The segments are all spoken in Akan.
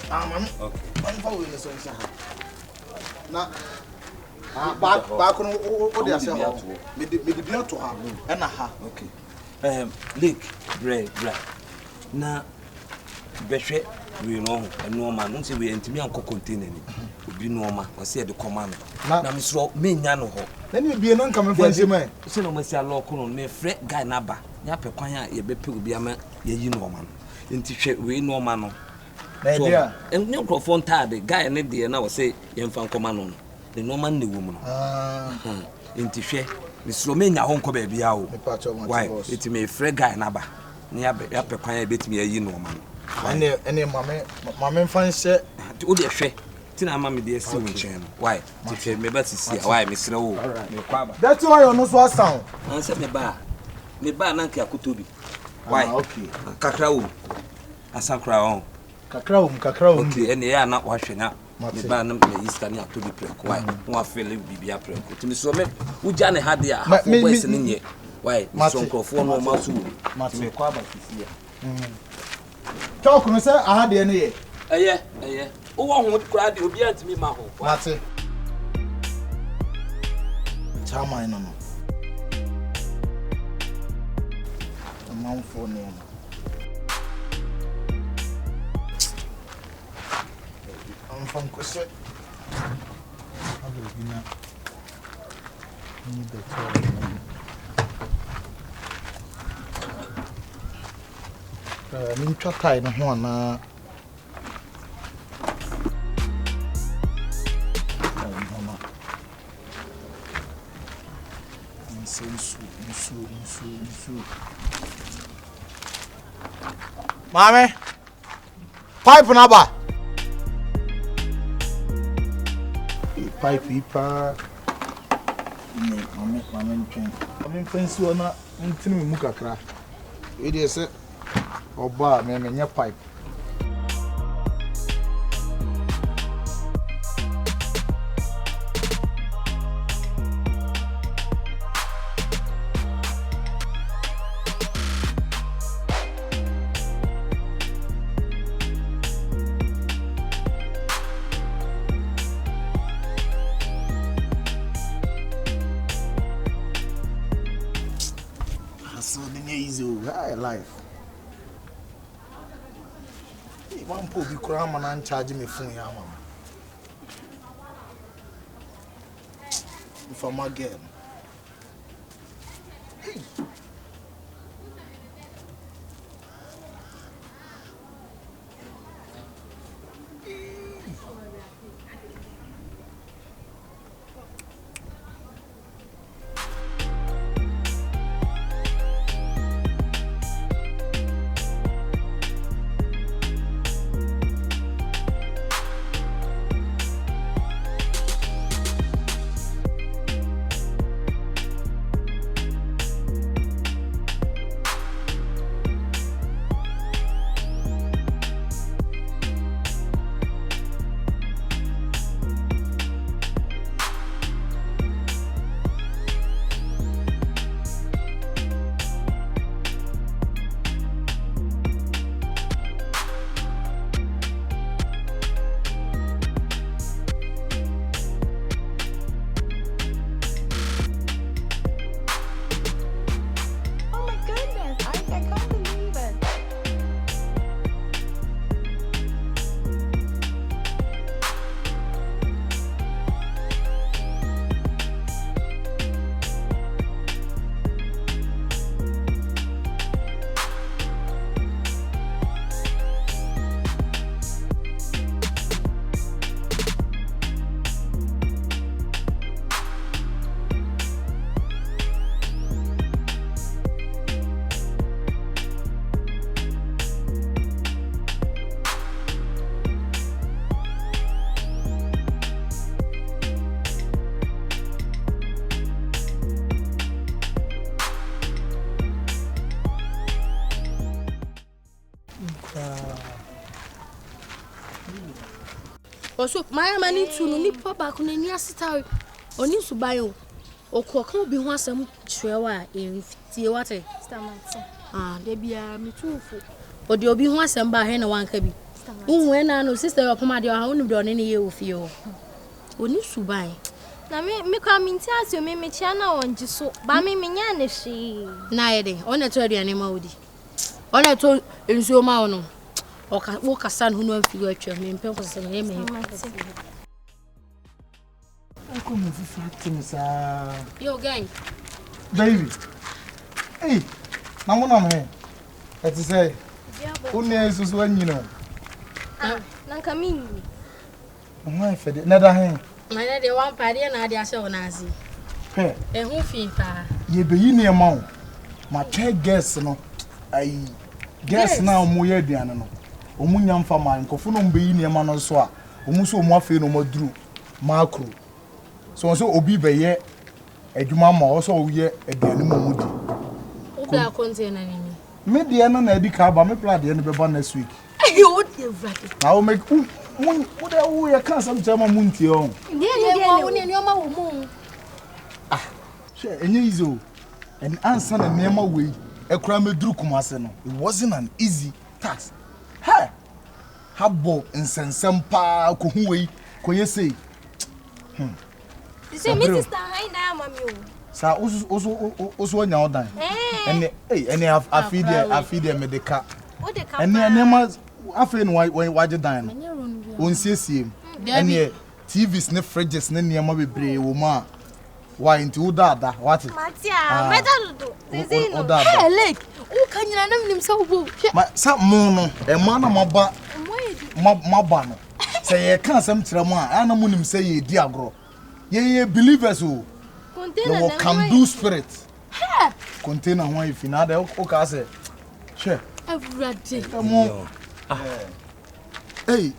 Okay. I'm following the song. Now, back on what they say. Me the beyond to her and her. Okay. Lake, bread. Na behwe we no normal no say we ntimi anko container ni obi normal o say the command na me so me nya no ho na ni bie no nka me fancy man say no me say lock no me frɛ guy na ba nya pe kwan a ye be pe obi ama ye yi normal no nti hwe we normal no na dia en microphone tade guy ne de na o say ye mfa nkoma no the normal ne wo mu no nti hwe me so me nya ho nko ba bia o why it me frɛ guy na ba ni ya pe kwan ya betimi ayi normal ene mame fanse o de hwe ti na mama de asi wo nchen why ti hwe me ba sisi why me sire wo me kwa ba that why you no so sound an se me ba na nka akotobi why okay kakra wo asakra on kakra wo okay ene ya na wa hwe na me ba na me yiska ni atobi preko why no afele bibia preko ti me so me uja ne hade a hafo boys ni nye why so nkrofo no ma so me kwa ba sisi ya talk no say aha de ne ye eye o wo ho kura de obi antimi ma ho mate chama ino no amount for no I'm from Kose abugina ni the min twatai no ho na Nsu. Mame, pipe na ba. Pipe ipa. Ni mame ntwen. Mame fansi ona ntini mu kakra. E dey say oba me nya pipe. Life. One po bi kura man an charge me phone ya mama. If I'm again. Also, my money to no nipa back on any asita. Oni subayo. Okoko bi ho asem chrewa e tie wate. Stamati. There be a me too. Or the obi ho asem ba he na wanka bi. When I know sister of my dear, I only done any year with you. When you subai. Na me come in tia so me chana on jiso ba me nya ne hwe Na ye de ona to aduane ma odi ona to nsuo ma wono wo kasa no no afigu atwa me mpem ko se me Ako mo fifi sa yo gang baby hey na mo na me e ti say unne susu anyino na kamini mo ife de na da hen mana de wan pade na ade ase wona asi e hu fi pa ye be yi ne ma o ma try guess no ai guess na mo ye aduane no omu nya mfa ma nkofo no mbe yi ne ma no so a omu so omu afi no maduru macro so obi be ye adwuma ma o so o ye aduane mo mudi o bla container ni me de no na edi ka ba me plan de no be ba next week yo de vraki na o make wo de wo ye kan sam chama muntie o ni o ma wo mu she enye izo and answer na nema we ekura meduru kumase no it wasn't an easy task ha habo nsensem pa ko hu we ko yesei you say me sister hi na mami o sa oso nya odan ene afide medica o de ka ene nema afi no waje dan no onsiesie ene TVs ne fridges ne nema bebre wo ma why into udada what matia better do this no hey like o kanyina nam nim so bo ma sa mo no e ma na maba maba no say ye kan sam kire mo a na mo nim say ye di agro ye believers o container no can do spirit container ho ifi na da o ka say she everyday mo hey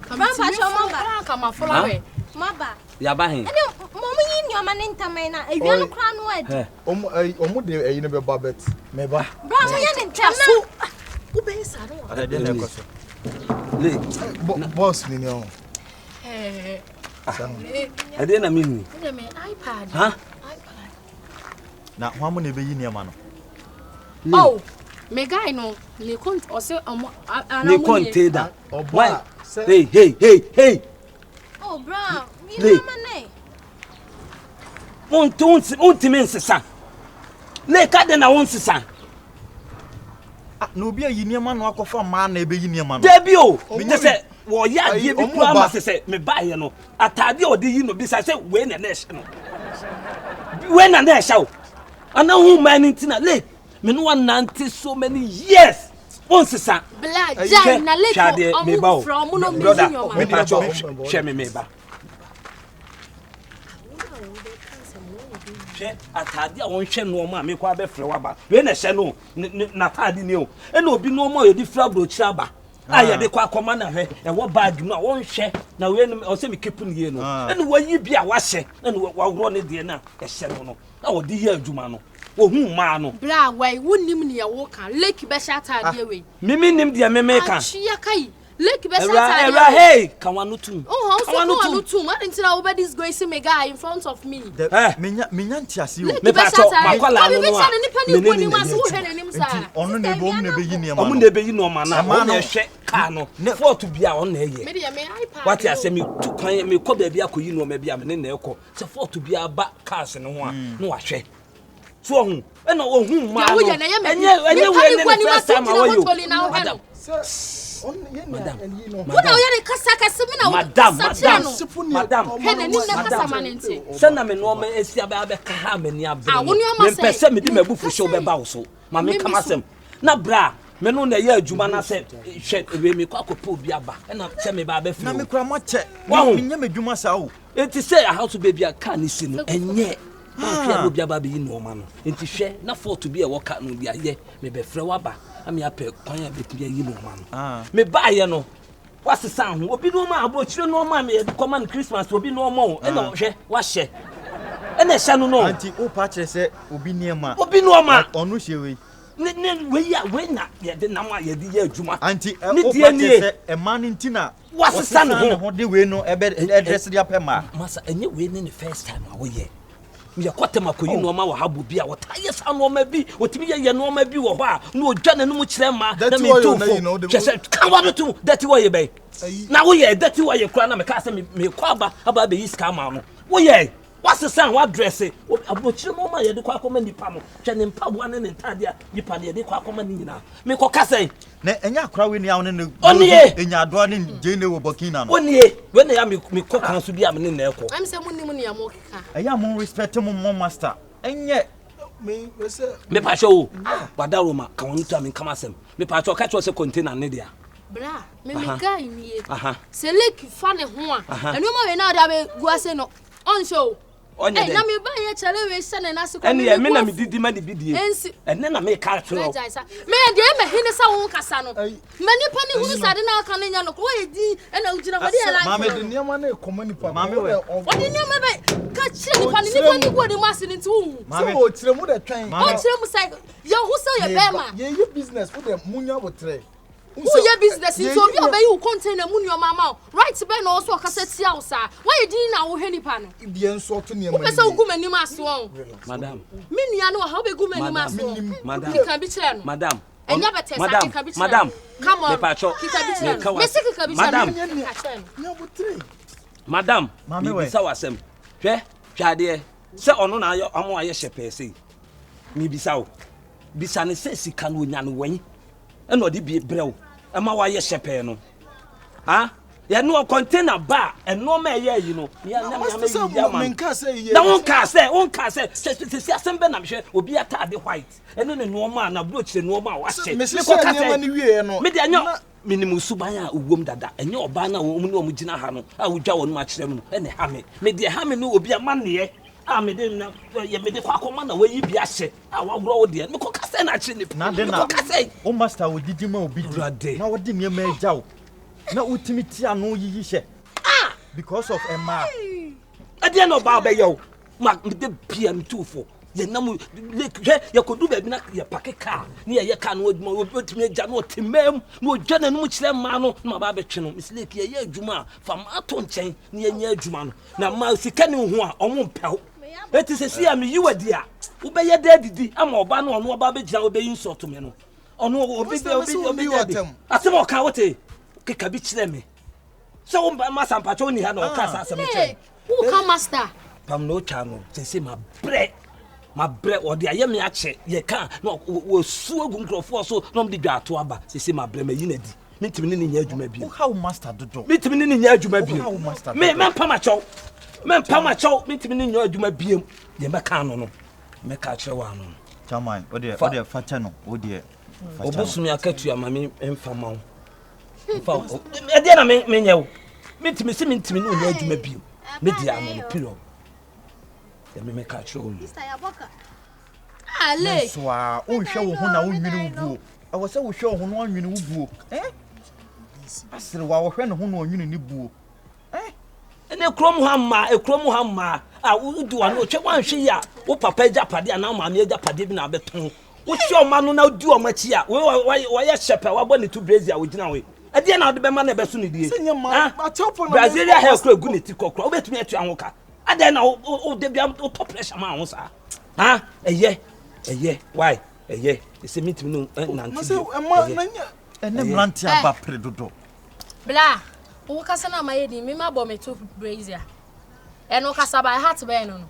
Papa choma kama follow we maba ya ba hen ene momo yi nyoma ne ntamai na ewia no kra no adi omo de eyi ne be babet me ba bra mo ya ne ntam na wo be sa no ade na ekoso le boss ni o ade na mini me iPad ha na ho amo na be yi niam no oh me guy no le kon o se ne container why hey oh bra mi nyoma ne won't mean sesa le ka de na won sesa na obi ayi niam no akofa ma na be yi niam no debi o me say wo ya die bi kura ma sese me bae no atade o de yi no bi say we na na hye no we na na hye o ana hu man ntina le me no one nanti so many years won sesa black jai na le ko from no me nyoma me pa cho share me ba atade a won hwe no ma me kwa be frɛ waba we na hye no na atade ni o e na obi no ma ye di fra bro chira ba aya de kwa akoma na hwe e wo bag no a won hwe na we o se me kepu ni ye no e na wayi bi a wa hye e na wa woro ne de na e hye no na wo di ye adwuma no wo hu ma no bra wai wonnim ne ye wo kan lake be sha atade we mimi nim de meme kan achia kai lake be sha atade hey kan wa no tum oh so kan wa no tum what until over this going see me guy in front of me menya ntiase o me pa cho makwala no no ni ma so hwe nanim sa ono na be na be yi niam no omu na be yi no ma na o na hwe ka no fort bia o na ye me de me iPad what ya say me tu kan me ko bia akoyi no ma bia me na ekọ se fort bia ba cars no ho a no wa hwe so hu e na o hu ma no enye we ne first time awoyo madam Madam, you are kasa kasa me na madam. Hena ni na kasa manente. Send me no ma esia ba be ka ha mani abre. Me pese me di mabu fusho be ba wo so. Ma me kama sem. Na bra, me no na ye adwuma na se hwe we me kwa kopa obi aba. E na se me ba be fru. Na me kura mo che. Menya medwuma sa o. Enti say a house baby a ka ni si no enye. Ma pia obi aba be yi no ma no. Enti hwe na for to be a worker no bia ye me be frɛ waba. Ami apɛ kwan abetibia yi no ma no me baaye no wasesa ho obi no ma abochire no ma me command Christmas obi no ma o e na hwɛ wahye e na hye no no anti o pa kire se obi niema obi no ma onu hye we ne we ya we na ye de nam a ye de ye adwuma anti o pa kire se e man ntina wasesa no ho de we no e be address dia pɛ ma masa enye we ne first time a wo ye me yakwata makoyi no ma wa habo bi a wotaye sa no ma bi wotimi ye no ma bi wo ho a no odwa na no mu kire ma na me tu chese kan wa no tu dati wo ye be na wo ye dati wo ye kura na me ka se me kwa aba be yiska ma no wo ye what's the sound what dress abochire mo ma ye de kwa akoma nipa mo hwe ne mpa bo ane ne ntade a nipa ne ye de kwa akoma ni nyina me ko kasa na enya akra we ni a ne enya ado ne jene wo Burkina no onie we na ya me ko kan so bi a me ne ko am say munnim ne ya mo keka eya mo respect mo master enye me say me pa show wadaro ma kan wonu ta me kama sem me pa cho ka cho se container ne dia bra me guy ni se leki fa ne ho a enu ma we na da be guase no on show onye na me ba ye chele we se ne na se ko ene me na me didi ma de bidie ene na me ka tro me de me hine sa won kasa no me nipa ni hunu sa de na aka ne nya no ko ye di ena ujina ko de ya la mama de niam na e koma nipa mama we odi niam be ka chire nipa ni go de masi ni tu so o chire mu de twen o chire mu sai ye hu se ye be ma ye business for dem munya botre who your business in so you obey you container mu your mama right be na also kaseti a usa why you din na wo henipa no bia nso to ne ma wo pese uguma ni maso madam me nua no ha be guma ni maso madam you can be chere no madam enya better sa can be chere madam come on me pa cho me sik can be chere madam me bisa wasem hwe hwade se ono na ayo amo aye shepese me bisa wo bisa ne se sika no nya no wan eno de bi brew ema wa ye shepe no ha ye no container ba eno ma ye yi no ya na me ya ma menka say ye na won ka say se asembe na mhwe obi atade white eno ne no ma na bro chire no ma wa hye me ko ka say me wie no me de anyo minimum suban a uwom dada enye oba na wo mu no mu gina ha no a wodwa wo no ma kire mu ene ha me de ha me no obi amane me de na ye me de kwa koma na wayi bi ahye a wa woro wo de me ko kase na chi ni na de na o master wo didi ma obi na wo de niam agya wo na utimi ti ano yiyi hye because of Emma ade na ba be yo ma de PM tufo ye nam ye kodu ba bi na ye pake car ni ye ka no adwuma otimi agya no otemam no odwa na no kire ma no na ba be twe no misleke ye adwuma fa ma to nchen ni ye nya adwuma no na ma sika ni ho a omo mpɛw eti se sia me yiwadi a wo be ye dadidi ama oba no ono oba be gina wo be insult me no ono obi asem o ka wote keka bi kire me so wo ma sampacho ni ha na o ka sa asem kire who come master pam no channel se ma bre odi aye me ache ye kan no wo su agu nkrofo so no mde dwa ato aba se ma bre ma yi na di mitimi ni nya adwuma bi how master dodo mitimi ni nya adwuma bi me pam acho mitimi ni nya adwuma bi ye me kan no me ka kire wa no chairman odi facha no odi obusumi akatu ya mami emfama wo mfa e dia na me nyewo mitimi ni nya adwuma bi me dia no period me ka kire wo Mr. Yaboka ale so a o hwe wo ho na wo nwini wubuo a wo se wo hwe wo ho no nwini wubuo asere wa wo hwe no ho no nwini ni buo ene krom hamma a wudi wa no twe wan hwe ya wo papa japade na maami japade bi na beton wo hwe o ma no na odi o machi a wo ye shepe wa bo ne to brazil wo gina we ade na wo de be ma na be so ne die Brazilia hair kro gu ne ti kokro wo betumi atu anwoka ade na wo de bia wo top pressure ma ho sa ha eye why eye se meet me no nanti se emma nanya ene mranti aba predodo bla wo kasa na ma yedi me ma bo me to brazier eno kasa ba heart be no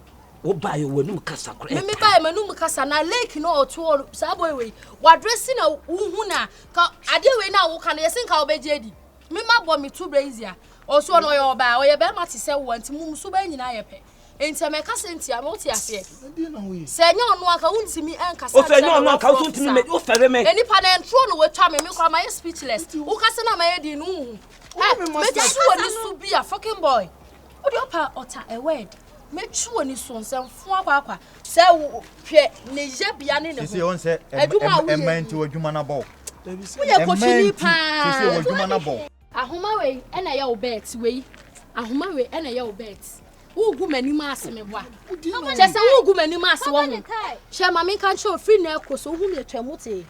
wo ba yo wanum kasa kro me ba manum kasa na lake no oto sa boy we wa dressing na hu na ka ade we na wo ka na yesin ka obejedi me ma bo me to brazier oso no yo ba o ye be ma ti se wo anti mum so ba nyina ye pe enti me kasa enti am oti ase se nya ono aka untimi enkasa o fe nya ono aka untimi me o fere me eni pa na entro no we twa me kwa my speechless wo kasa na ma ye di no me chuo ni so bia fucking boy o di opa ota a word me chuo ni so nsem fu akwa se hwe ne je bia ne ne se on se enti wadwuma na bo wo ye ko chini pa se wadwuma na bo ahoma we ena ye obet we ahoma we ena ye obet ugu mani maase me boa chese ugu mani maase wo ho she mama kan cho free na ekoso hu me twamote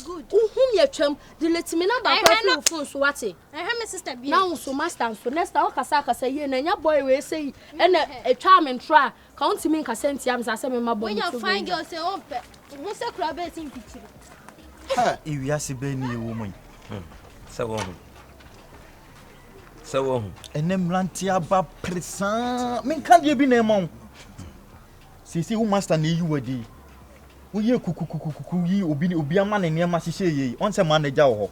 Good. Ye twam, the let me number for phone so what it. I have my sister be. Now so master so next time kasa say na nya boy we say and a charming try count me kasenti am say me mabo. When you find girl say on pe. Who say crab is in picture. Ha, iwiase be ni woman. So enem lanti aba presa. Men kan dey bi na emon. Sisi wo master na yi wadi. Wo ye kukukukuku yi obi ama na niam ahihye yi. On say manager wo ho.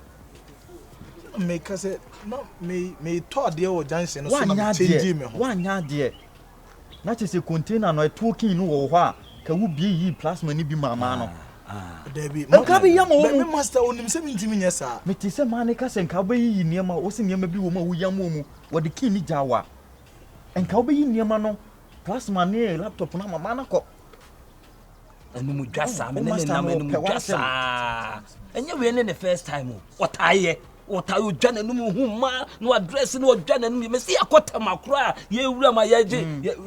Make say no me thought there was Johnson so na change me ho. Wanya de. Na che se container no talking no wo ho a ka wo bie yi plasma ni bi mama no. Debi. Nka be yam wo Me master onim se mintimi nya sa. Me ti se man ka se nka be yi niam wo se niam bi wo ma wo yam mu wo de kin ni jawa. Nka wo be yi niam no plasma ni laptop na mama na ko. And mu jasa me ne na me mu jasa. Enye we ne the first time what aye what are you jana no hu ma no address no jana no me see akota makura ye wura ma ye je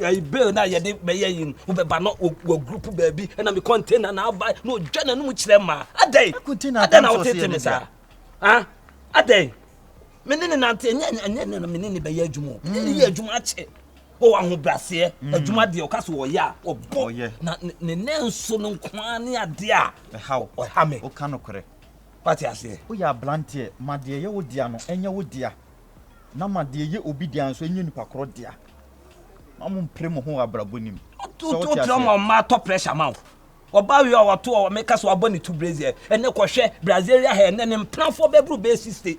ye bill na ye de be ye yin wo be ba no wo group baby na me container na buy no jana no mu kire ma adai container na wo tete me sa ha adai me ne na ante enye na me ne be ye adwuma me ne ye adwuma ache o wa ho brase adwuma de o kaso wo ya obo na ne nenso no kwa ne ade a how o ha me o kan okore pati ase o ya blantie made ye wo dia no enye wo dia na made ye obi dia nso enye nipa kro dia na mo mpre mo ho abrabonim to drama ma to pressure ma oba wi o to o make so aboni to Brazil ene ko hwe Brazilia he ene ne mpranfo bebru be siste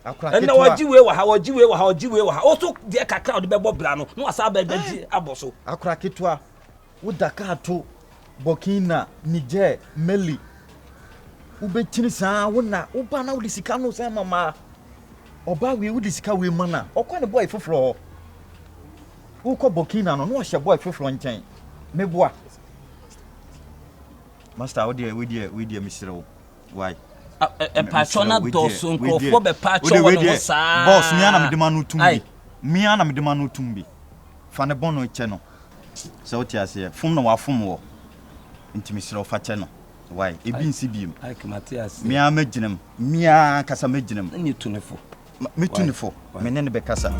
akura ene wajiwe wa ha wajiwe wa ha o to de kakra o de bebo bra no no asa ba gbaji aboso akura ketwa wo daka to Burkina Niger Mali ubetini saa wona uba na udisika no say mama oba we udisika we mana okwa ne boy foforo ukọ Burkina no hye boy foforo nchen meboa master we dey misiro why patron doso nkofo be patron won saa boss mi ana me de manu tumbi fa ne bono che no so what you say fum no wa fum wo intimisiro fa che no why ebi nsi biem like Matthias me amaginem me kasa maginem ni tunefo me tunefo me ne be kasa